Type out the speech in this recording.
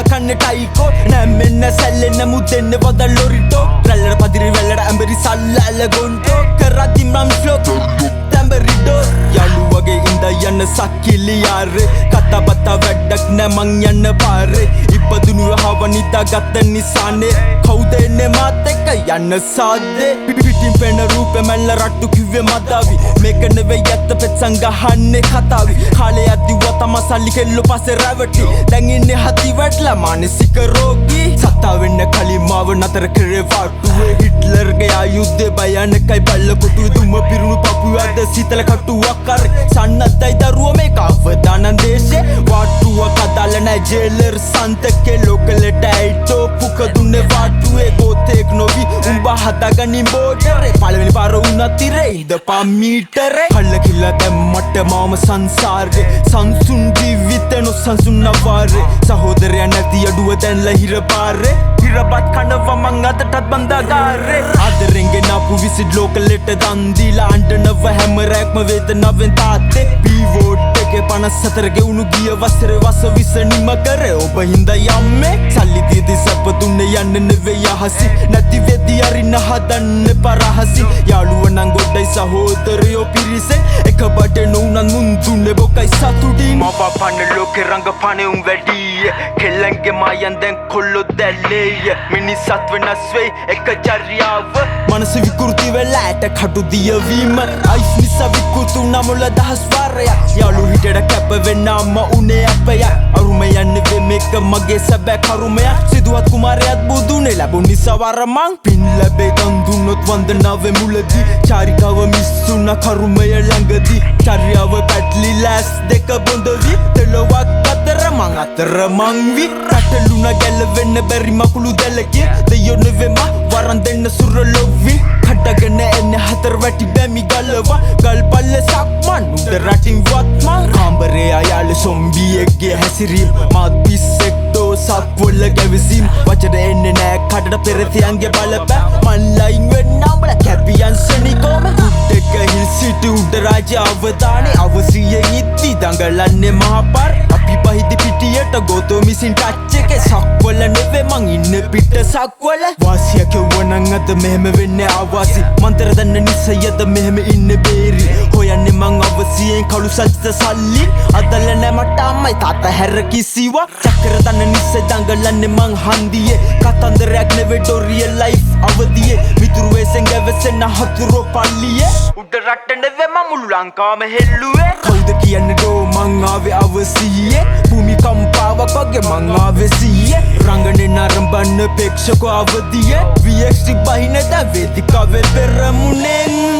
කන්න ටයිකෝ නැම්මෙන්න සැල්ලෙන්න මුදෙන්න වද ලොරිටෝ රැල්ලට පදිරි වෙල්ලට ඇඹරි සල්ලැල්ල ගොන්ටෝ කරද්දි මම් ෆ්ලෝ තැඹරිඩෝ යාළුවගේ ඉඳ යන්න සක්කිලියාරේ කතා බතා වැඩක් නෑ මං යන්න පාරේ ඉපදුණු හවනිතා ගත්ත නිසානේ කවුද එන්නේ මාත් එක්ක යන්න සාද්දේ පිටින් පෙන රූපෙ මැල්ල රට්ටු කිව්වේ මදාවි මේක නෙවෙයි ඇත්ත පෙත්සන් ගහන්නේ කතාවි කාලේ අදිව තම සල්ලි කෙල්ලෝ පස්සේ රැවටි දැන් ඉන්නේ හති වැටලා මානසික රෝගී සත්තා වෙන්න කලින් මාව නතර කරේ වාට්ටුවේ හිට්ලර්ගේ ආයුධේ භයානකයි බල්ලකොටුවේ දුම පිරුණු පපුවේ අද සීතල කටුවක් කරේ සන්නද්දයි දරුව මේක අවදානන් දේශේ වාට්ටුවක් අදාළ නැ ජේලර් සන්තකේ ලෝකලට ඇයිටෝ පුක දුන්නේ වාට්ටුවේ ගෝතෙක් නොවි උඹ හදාගනින් බෝඩරේ පළවෙනි පාර වුණත් ඉරේ ඉඳපා මීටරේ කල්ල කිල්ල දැම්මට මාම සංසාරේ සංසුන් ජීවිතේ නොසන්සුන් නවාරේ සහෝදරයා නැති අඩුව දැන්ලා හිරපාරේ හිරපත් කනවා මං අදටත් බන්දාගාරේ ආදරෙන් ගෙනාපු විසිட் ලෝකලට දන් දීලා අඬනව හැම රැක්ම වේදනාවෙන් තාත්තේ බීවෝඩ් එකේ 54 ගෙවුණු ගිය වසරේ වස 20 නිම කරේ ඔබ හින්දා යම්මේ සල්ලි දීදී සැප දුන්නේ යන්න නෙවෙයි අහසි නැති වෙද්දි අරින්න හදන්න පරහසි යාළුව නම් ගොඩයි සහෝදරයෝ පිරිසේ එක බඩේ නුනන් මුන් දුන්නේ බොකයි සතුටින් මව පන්න ලෝකේ රංගපානේ උන් වැඩි කෙල්ලන්ගේ මායන් දැන් කොල්ලෝ දැල්ලේ මිනිස්සත් වෙනස් වෙයි එක චර්යාව මනස විකෘති වෙලා ඇට කටු දියවීම අයිස් නිසා විකෘතුනා මුල දහස් වාරයක් යාළු හිටට කැප වෙන්න අම්ම උනේ අපය අරුම යන්නේ මේක මගේ සැබෑ කරුමයක් සිදුවත් කුමාරයාත් බුදුනේ ලැබුණ නිසා වරමං පින් ලැබේ දන් දුන්නොත් වන්දනාවේ මුලදී චාරිකාව මිස්සුනා කරුමය ළඟදී චර්යාව පැටලිලාස් දෙක බොඳවි තෙලොවක් අතර මං අතර මං වි කටලුණ ගැලවෙන්න බැරි මකුළු දැලකිය දෙයෝ නෙවෙම වරන් දෙන්න සුරලොවි කඩගෙන එන්නේ හතර වැටි බැමි ගලවා ගල් පල්ල සක්මන් උඩ රටින් වත්මන් කාම්බරේ අයාල සොම්බියෙක්ගේ හැසිරීම මාත් පිස්සෙක්ටෝ සක්වල ගැවිසීම් වචන එන්නේ නෑ කඩට පෙරතියන්ගේ බලපෑ මන් ලයින් වෙන්න උඹල කැපියන් සනිකෝම උඩක හිල් සිටි උඩ රාජ්‍ය අවදානේ අවසියෙන් ඉද්දි දඟලන්නේ මහපර් අපි පහිදි පිටියට ගොතෝ මිසින් ටච් එකේ සක්වල නෙවෙයි මං ඉන්නේ පිට සක්වල වාසිය කෙවනන් අද මෙහෙම වෙන්නේ ආවාසි මන්තර දන්න නිසයද මෙහෙම ඉන්නේ බේරි හොයන්නේ මං අවසියෙන් කළු සල්ත සල්ලි අදල නැ මට අම්මයි තාත්තා හැර කිසිවා චක්‍ර දන්න නිසය දඟලන්නේ මං හන්දියේ කතන්දරයක් නෙවෙයි ඩොරිය ලයිෆ් අවදියේ මිතුරු වෙසෙන් ගැවසෙන්න හතුරු පල්ලියේ උඩ රට නෙවෙයි මම මුළු ලංකාවම හෙල්ලුවේ කවුද කියන්නේ ඩෝ මං ආවේ අවසියේ භූමි කම්පාවක් වගේ මං ආවේ සියේ රංගනේ නරඹන්න පේක්ෂකෝ අවදියේ VXT බහිනද වේදිකාවේ පෙරමුණෙන්